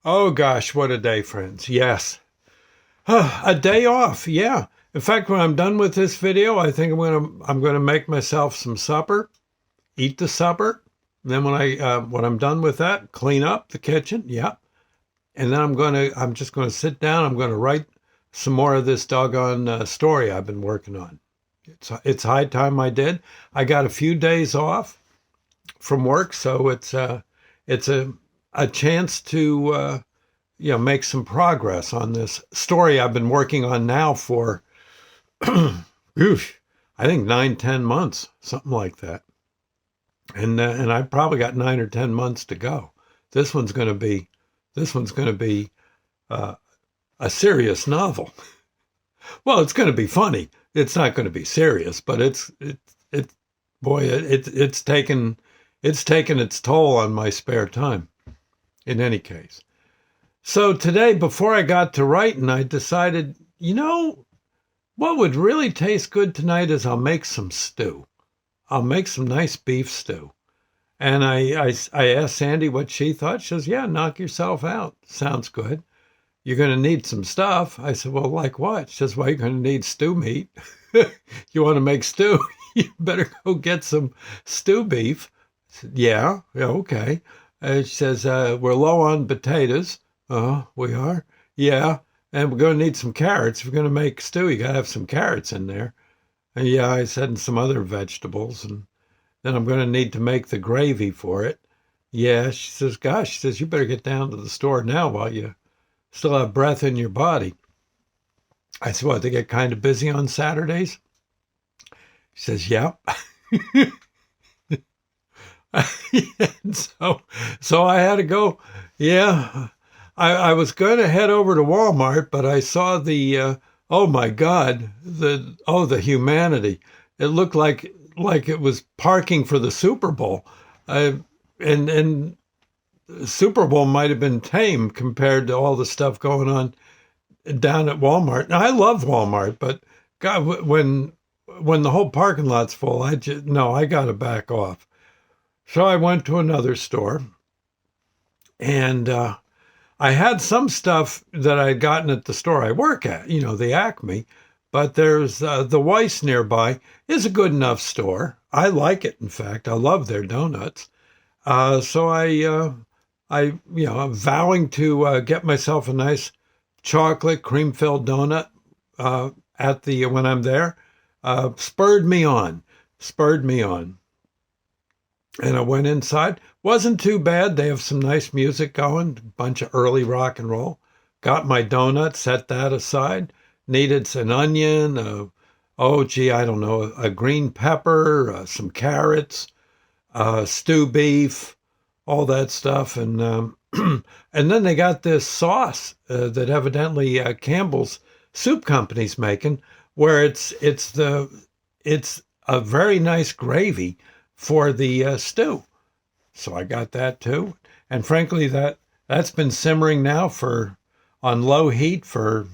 Oh gosh, what a day, friends. Yes. A day off. Yeah. In fact, when I'm done with this video, I think I'm gonna make myself some supper, eat the supper. Then when I'm done with that, clean up the kitchen. Yeah. And then I'm just gonna sit down. I'm gonna write some more of this doggone story I've been working on. It's high time I did. I got a few days off from work, so it's a chance to make some progress on this story I've been working on now for, oof, I think 9, 10 months, something like that. And I've probably got 9 or 10 months to go. This one's going to be, this one's going to be a serious novel. Well, it's going to be funny. It's not going to be serious, but it's taken its toll on my spare time. In any case. So today, before I got to writing, I decided, what would really taste good tonight is I'll make some stew. I'll make some nice beef stew. And I asked Sandy what she thought. She says, yeah, knock yourself out. Sounds good. You're going to need some stuff. I said, well, like what? She says, well, you're going to need stew meat. You want to make stew? You better go get some stew beef. I said, yeah, okay. She says, we're low on potatoes. Oh, we are? Yeah. And we're going to need some carrots. If we're going to make stew, you got to have some carrots in there. And yeah, I said, and some other vegetables. And then I'm going to need to make the gravy for it. Yeah. She says, gosh, she says, you better get down to the store now while you still have breath in your body. I said, what, they get kind of busy on Saturdays? She says, yeah. So I had to go. Yeah, I was going to head over to Walmart, but I saw oh my God, the humanity. It looked like it was parking for the Super Bowl, and the Super Bowl might have been tame compared to all the stuff going on down at Walmart. Now I love Walmart, but God, when the whole parking lot's full, I got to back off. So I went to another store, and I had some stuff that I had gotten at the store I work at, the Acme, but there's the Weiss nearby is a good enough store. I like it, in fact. I love their donuts. So I'm vowing to get myself a nice chocolate cream-filled donut when I'm there. Spurred me on. And I went inside. Wasn't too bad. They have some nice music going, a bunch of early rock and roll. Got my donut, set that aside. Needed an onion, I don't know, a green pepper, some carrots, stew beef, all that stuff. And and then they got this sauce that evidently Campbell's Soup Company's making, where it's a very nice gravy for the stew. So I got that too. And frankly, that's been simmering now on low heat for,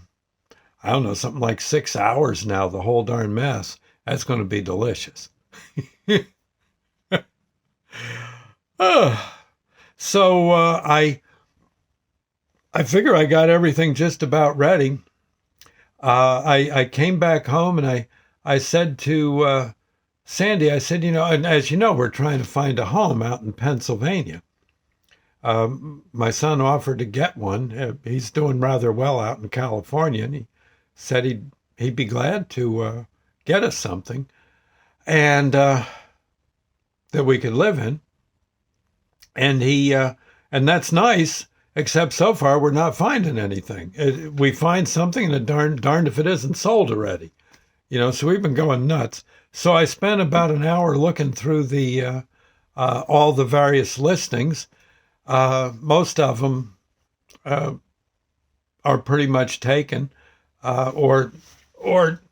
I don't know, something like 6 hours now, the whole darn mess. That's going to be delicious. So I figure I got everything just about ready. I came back home and I said to Sandy, I said, and as you know, we're trying to find a home out in Pennsylvania. My son offered to get one. He's doing rather well out in California, and he said he'd be glad to get us something, and that we could live in. And and that's nice, except so far we're not finding anything. We find something, and darned if it isn't sold already. So we've been going nuts. So I spent about an hour looking through all the various listings. Most of them are pretty much taken, or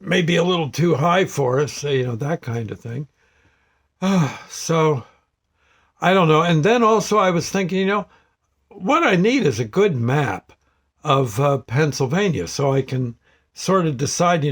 maybe a little too high for us, that kind of thing. So I don't know. And then also I was thinking, what I need is a good map of Pennsylvania, so I can sort of decide,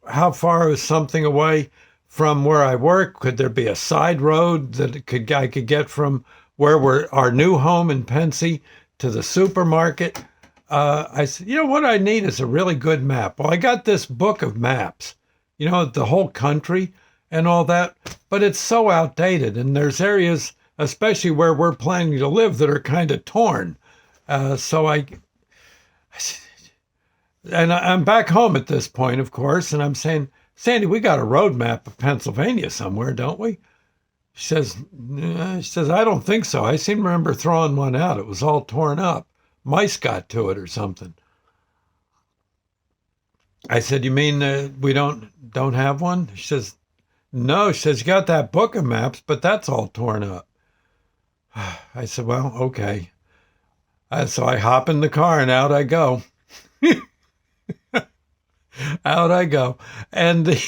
how far is something away from where I work. Could there be a side road that I could get from where our new home in Pensy to the supermarket. I said, you know what I need is a really good map. Well, I got this book of maps, the whole country and all that, but it's so outdated. And there's areas, especially where we're planning to live, that are kind of torn. So I'm back home at this point, of course, and I'm saying, Sandy, we got a road map of Pennsylvania somewhere, don't we? She says, I don't think so. I seem to remember throwing one out. It was all torn up. Mice got to it or something. I said, you mean we don't have one? She says, no. She says, you got that book of maps, but that's all torn up. I said, well, okay. So I hop in the car and out I go. Out I go. And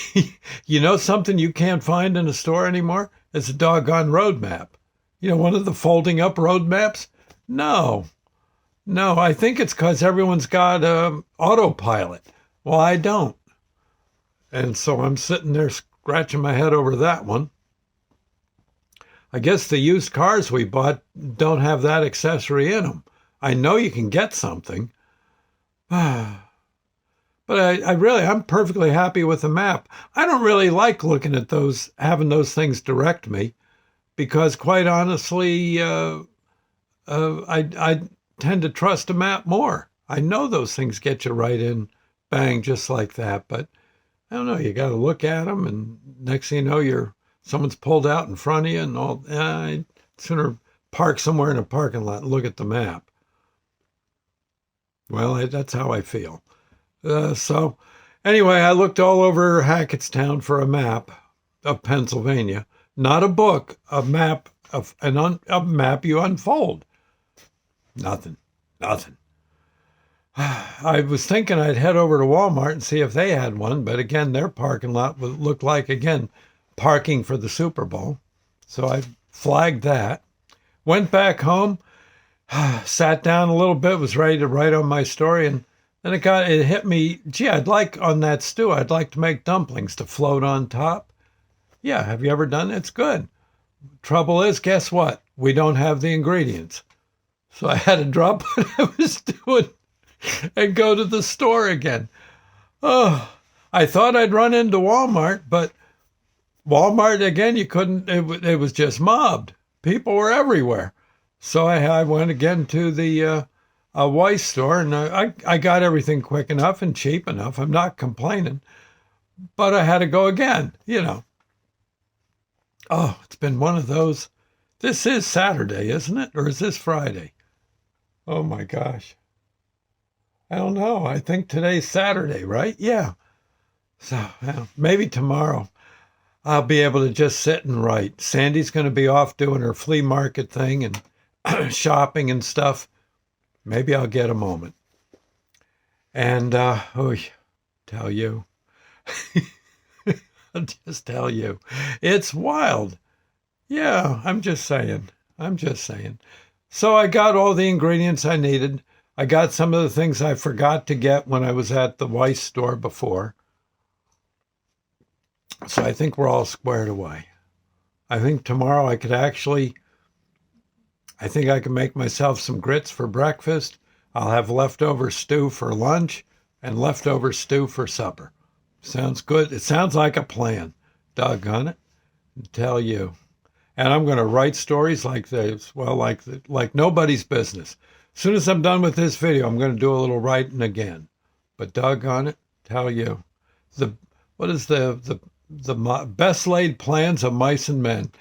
something you can't find in a store anymore? It's a doggone road map. One of the folding up road maps? No, I think it's because everyone's got autopilot. Well, I don't. And so I'm sitting there scratching my head over that one. I guess the used cars we bought don't have that accessory in them. I know you can get something. But I'm perfectly happy with the map. I don't really like looking at those, having those things direct me, because quite honestly, I tend to trust a map more. I know those things get you right in, bang, just like that. But I don't know, you got to look at them, and next thing you know, someone's pulled out in front of you, and all. I'd sooner park somewhere in a parking lot and look at the map. Well, that's how I feel. So anyway, I looked all over Hackettstown for a map of Pennsylvania, not a book, a map a map you unfold. Nothing. I was thinking I'd head over to Walmart and see if they had one, but again, their parking lot looked like, again, parking for the Super Bowl. So I flagged that, went back home, sat down a little bit, was ready to write on my story, and then it hit me, gee, I'd like to make dumplings to float on top. Yeah, have you ever done it? It's good. Trouble is, guess what? We don't have the ingredients. So I had to drop what I was doing and go to the store again. Oh, I thought I'd run into Walmart, but Walmart, again, you couldn't, it was just mobbed. People were everywhere. So I went again to the Weiss store, and I got everything quick enough and cheap enough. I'm not complaining, but I had to go again, Oh, it's been one of those. This is Saturday, isn't it? Or is this Friday? Oh my gosh. I don't know. I think today's Saturday, right? Yeah. So maybe tomorrow I'll be able to just sit and write. Sandy's going to be off doing her flea market thing and shopping and stuff. Maybe I'll get a moment. And, tell you. I'll just tell you. It's wild. Yeah, I'm just saying. So I got all the ingredients I needed. I got some of the things I forgot to get when I was at the Weiss store before. So I think we're all squared away. I think tomorrow I think I can make myself some grits for breakfast. I'll have leftover stew for lunch and leftover stew for supper. Sounds good. It sounds like a plan. Doggone it. Tell you. And I'm going to write stories like this. Well, like nobody's business. As soon as I'm done with this video, I'm going to do a little writing again. But doggone it. Tell you. What is the best laid plans of mice and men?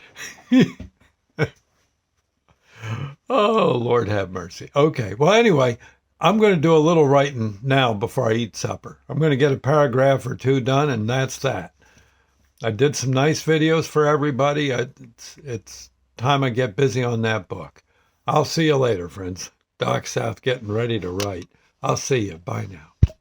Oh, Lord have mercy. Okay. Well, anyway, I'm going to do a little writing now before I eat supper. I'm going to get a paragraph or two done, and that's that. I did some nice videos for everybody. It's time I get busy on that book. I'll see you later, friends. Doc South getting ready to write. I'll see you. Bye now.